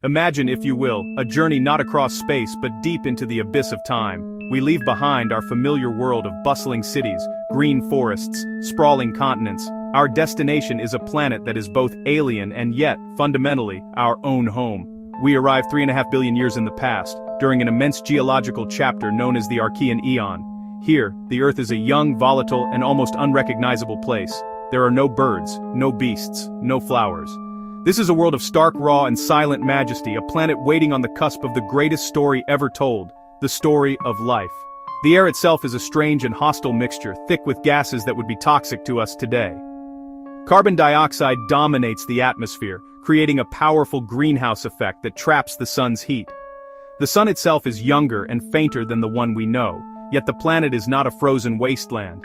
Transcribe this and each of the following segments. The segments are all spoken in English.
Imagine, if you will, a journey not across space but deep into the abyss of time. We leave behind our familiar world of bustling cities, green forests, sprawling continents. Our destination is a planet that is both alien and yet, fundamentally, our own home. We arrive 3.5 billion years in the past, during an immense geological chapter known as the Archean Eon. Here, the Earth is a young, volatile, and almost unrecognizable place. There are no birds, no beasts, no flowers. This is a world of stark, raw, and silent majesty, a planet waiting on the cusp of the greatest story ever told, the story of life. The air itself is a strange and hostile mixture, thick with gases that would be toxic to us today. Carbon dioxide dominates the atmosphere, creating a powerful greenhouse effect that traps the sun's heat. The sun itself is younger and fainter than the one we know, yet the planet is not a frozen wasteland.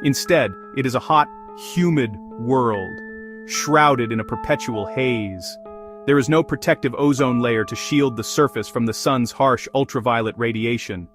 Instead, it is a hot, humid world, shrouded in a perpetual haze. There is no protective ozone layer to shield the surface from the sun's harsh ultraviolet radiation.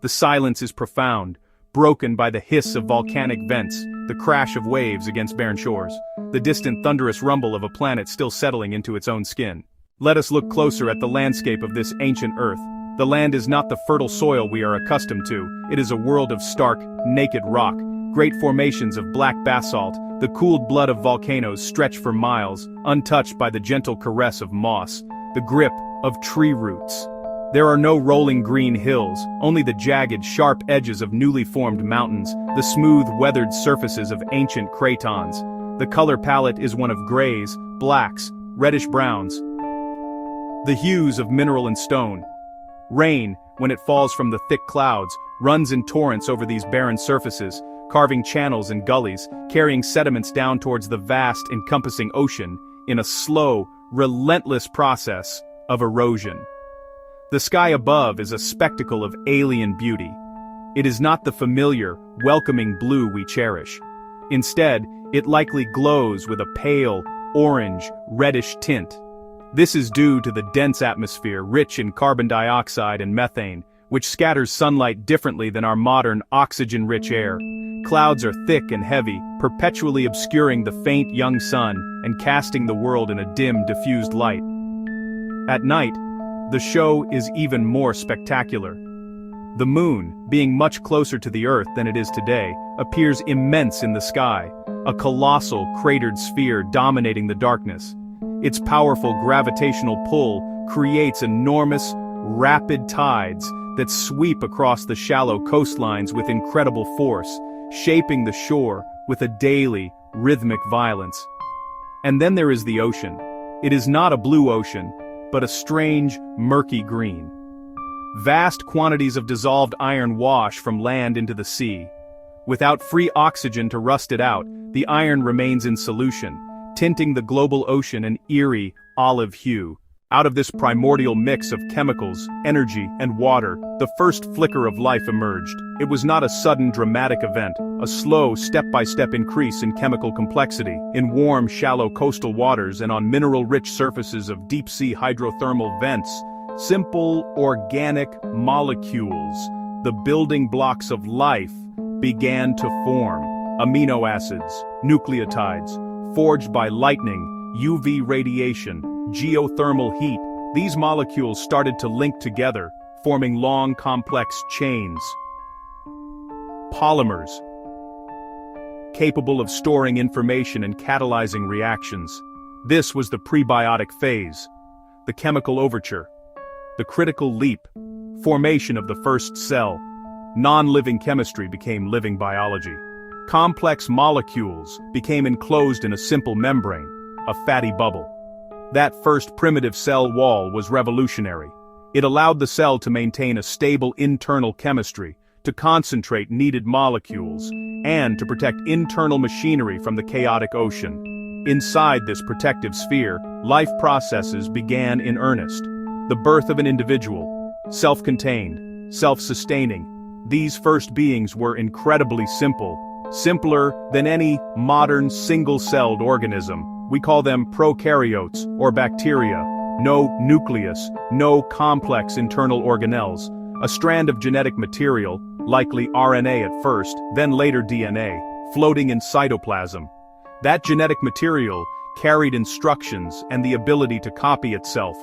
The silence is profound, broken by the hiss of volcanic vents, the crash of waves against barren shores, the distant thunderous rumble of a planet still settling into its own skin. Let us look closer at the landscape of this ancient Earth. The land is not the fertile soil we are accustomed to. It is a world of stark, naked rock, great formations of black basalt. The cooled blood of volcanoes stretch for miles, untouched by the gentle caress of moss, the grip of tree roots. There are no rolling green hills, only the jagged, sharp edges of newly formed mountains, the smooth, weathered surfaces of ancient cratons. The color palette is one of grays, blacks, reddish-browns, the hues of mineral and stone. Rain, when it falls from the thick clouds, runs in torrents over these barren surfaces, carving channels and gullies, carrying sediments down towards the vast, encompassing ocean, in a slow, relentless process of erosion. The sky above is a spectacle of alien beauty. It is not the familiar, welcoming blue we cherish. Instead, it likely glows with a pale, orange, reddish tint. This is due to the dense atmosphere rich in carbon dioxide and methane, which scatters sunlight differently than our modern oxygen-rich air. Clouds are thick and heavy, perpetually obscuring the faint young sun and casting the world in a dim, diffused light. At night, the show is even more spectacular. The moon, being much closer to the Earth than it is today, appears immense in the sky, a colossal, cratered sphere dominating the darkness. Its powerful gravitational pull creates enormous, rapid tides that sweep across the shallow coastlines with incredible force, shaping the shore with a daily, rhythmic violence. And then there is the ocean. It is not a blue ocean, but a strange, murky green. Vast quantities of dissolved iron wash from land into the sea. Without free oxygen to rust it out, the iron remains in solution, tinting the global ocean an eerie, olive hue. Out of this primordial mix of chemicals, energy, and water, the first flicker of life emerged. It was not a sudden dramatic event, a slow, step-by-step increase in chemical complexity, in warm, shallow coastal waters and on mineral-rich surfaces of deep-sea hydrothermal vents. Simple, organic molecules, the building blocks of life, began to form. Amino acids, nucleotides, forged by lightning, UV radiation, geothermal heat. These molecules started to link together, forming long, complex chains. Polymers, capable of storing information and catalyzing reactions. This was the prebiotic phase, the chemical overture, the critical leap, formation of the first cell. Non-living chemistry became living biology. Complex molecules became enclosed in a simple membrane, a fatty bubble. That first primitive cell wall was revolutionary. It allowed the cell to maintain a stable internal chemistry, to concentrate needed molecules, and to protect internal machinery from the chaotic ocean. Inside this protective sphere, life processes began in earnest. The birth of an individual, self-contained, self-sustaining. These first beings were incredibly simple, simpler than any modern single-celled organism. We call them prokaryotes, or bacteria. No nucleus, no complex internal organelles. A strand of genetic material, likely RNA at first, then later DNA, floating in cytoplasm. That genetic material carried instructions and the ability to copy itself.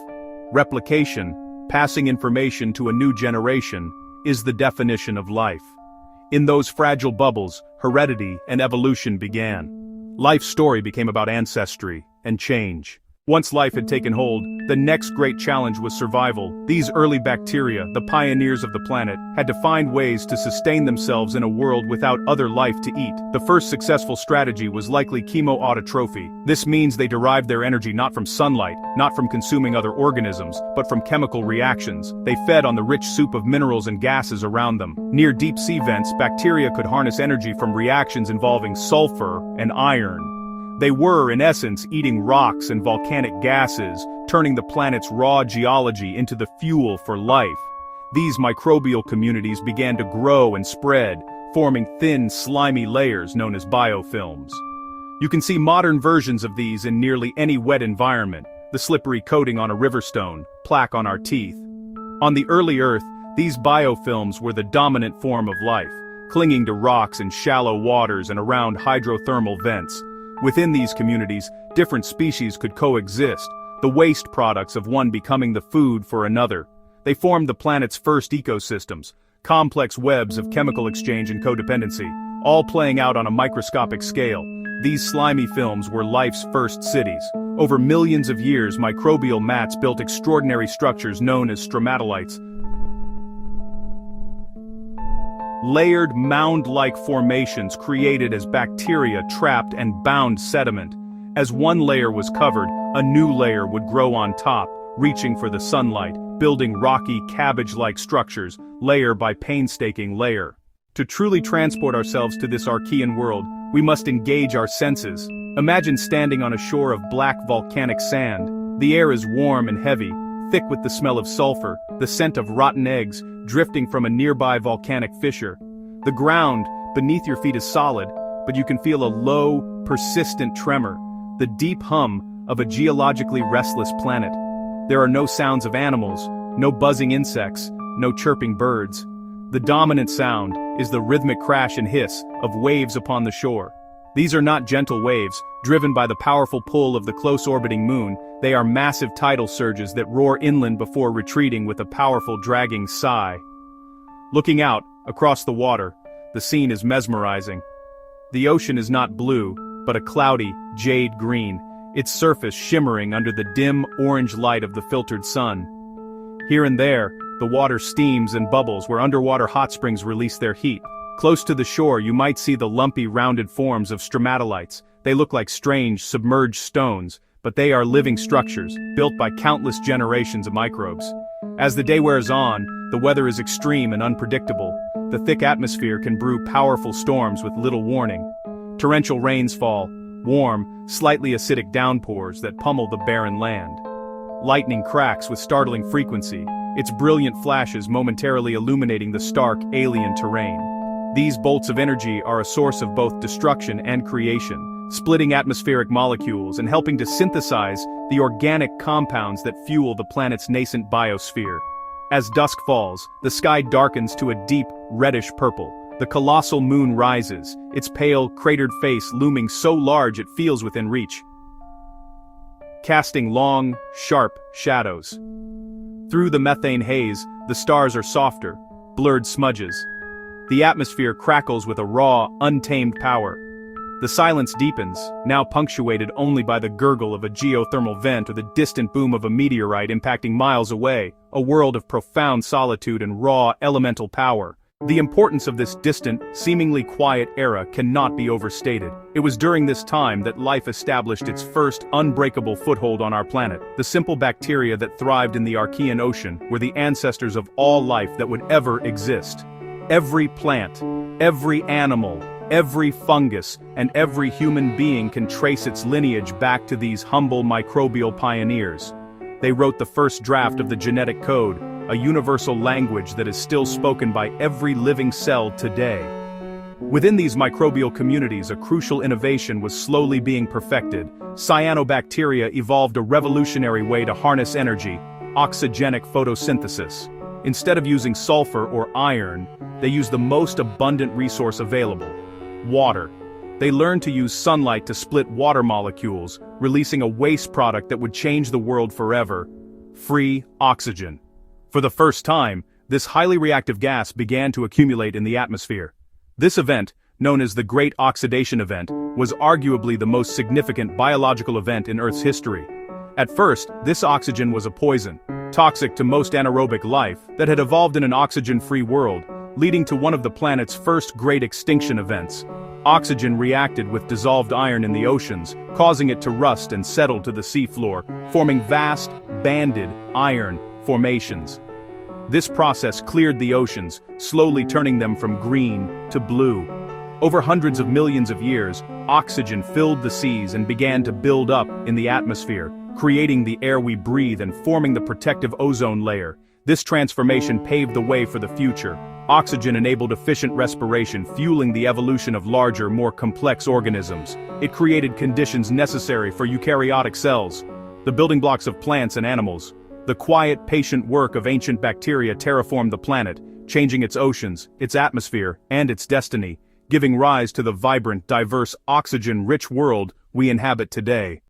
replication, passing information to a new generation, is the definition of life. In those fragile bubbles, heredity and evolution began. Life's story became about ancestry and change. Once life had taken hold, the next great challenge was survival. These early bacteria, the pioneers of the planet, had to find ways to sustain themselves in a world without other life to eat. The first successful strategy was likely chemoautotrophy. This means they derived their energy not from sunlight, not from consuming other organisms, but from chemical reactions. They fed on the rich soup of minerals and gases around them. Near deep-sea vents, bacteria could harness energy from reactions involving sulfur and iron. They were, in essence, eating rocks and volcanic gases, turning the planet's raw geology into the fuel for life. These microbial communities began to grow and spread, forming thin, slimy layers known as biofilms. You can see modern versions of these in nearly any wet environment, the slippery coating on a river stone, plaque on our teeth. On the early Earth, these biofilms were the dominant form of life, clinging to rocks in shallow waters and around hydrothermal vents. Within these communities, different species could coexist, the waste products of one becoming the food for another. They formed the planet's first ecosystems, complex webs of chemical exchange and codependency, all playing out on a microscopic scale. These slimy films were life's first cities. Over millions of years, microbial mats built extraordinary structures known as stromatolites. Layered mound-like formations created as bacteria trapped and bound sediment. As one layer was covered, a new layer would grow on top, reaching for the sunlight, building rocky cabbage-like structures, layer by painstaking layer. To truly transport ourselves to this Archean world, we must engage our senses. Imagine standing on a shore of black volcanic sand. The air is warm and heavy, thick with the smell of sulfur, the scent of rotten eggs, drifting from a nearby volcanic fissure. The ground beneath your feet is solid, but you can feel a low, persistent tremor, the deep hum of a geologically restless planet. There are no sounds of animals, no buzzing insects, no chirping birds. The dominant sound is the rhythmic crash and hiss of waves upon the shore. These are not gentle waves, driven by the powerful pull of the close-orbiting moon. They are massive tidal surges that roar inland before retreating with a powerful dragging sigh. Looking out, across the water, the scene is mesmerizing. The ocean is not blue, but a cloudy, jade green, its surface shimmering under the dim orange light of the filtered sun. Here and there, the water steams and bubbles where underwater hot springs release their heat. Close to the shore you might see the lumpy rounded forms of stromatolites. They look like strange, submerged stones, but they are living structures, built by countless generations of microbes. As the day wears on, the weather is extreme and unpredictable. The thick atmosphere can brew powerful storms with little warning. Torrential rains fall, warm, slightly acidic downpours that pummel the barren land. Lightning cracks with startling frequency, its brilliant flashes momentarily illuminating the stark, alien terrain. These bolts of energy are a source of both destruction and creation, splitting atmospheric molecules and helping to synthesize the organic compounds that fuel the planet's nascent biosphere. As dusk falls, the sky darkens to a deep, reddish purple. The colossal moon rises, its pale, cratered face looming so large it feels within reach, casting long, sharp shadows. Through the methane haze, the stars are softer, blurred smudges. The atmosphere crackles with a raw, untamed power. The silence deepens, now punctuated only by the gurgle of a geothermal vent or the distant boom of a meteorite impacting miles away, a world of profound solitude and raw, elemental power. The importance of this distant, seemingly quiet era cannot be overstated. It was during this time that life established its first unbreakable foothold on our planet. The simple bacteria that thrived in the Archean Ocean were the ancestors of all life that would ever exist. Every plant, every animal, every fungus, and every human being can trace its lineage back to these humble microbial pioneers. They wrote the first draft of the genetic code, a universal language that is still spoken by every living cell today. Within these microbial communities, a crucial innovation was slowly being perfected. Cyanobacteria evolved a revolutionary way to harness energy: oxygenic photosynthesis. Instead of using sulfur or iron, they used the most abundant resource available: water. They learned to use sunlight to split water molecules, releasing a waste product that would change the world forever: free oxygen. For the first time, this highly reactive gas began to accumulate in the atmosphere. This event, known as the Great Oxidation Event, was arguably the most significant biological event in Earth's history. At first, this oxygen was a poison, toxic to most anaerobic life, that had evolved in an oxygen-free world, leading to one of the planet's first great extinction events. Oxygen reacted with dissolved iron in the oceans, causing it to rust and settle to the seafloor, forming vast, banded, iron formations. This process cleared the oceans, slowly turning them from green to blue. Over hundreds of millions of years, oxygen filled the seas and began to build up in the atmosphere, creating the air we breathe and forming the protective ozone layer. This transformation paved the way for the future. Oxygen enabled efficient respiration, fueling the evolution of larger, more complex organisms. It created conditions necessary for eukaryotic cells, the building blocks of plants and animals. The quiet, patient work of ancient bacteria terraformed the planet, changing its oceans, its atmosphere, and its destiny, giving rise to the vibrant, diverse, oxygen-rich world we inhabit today.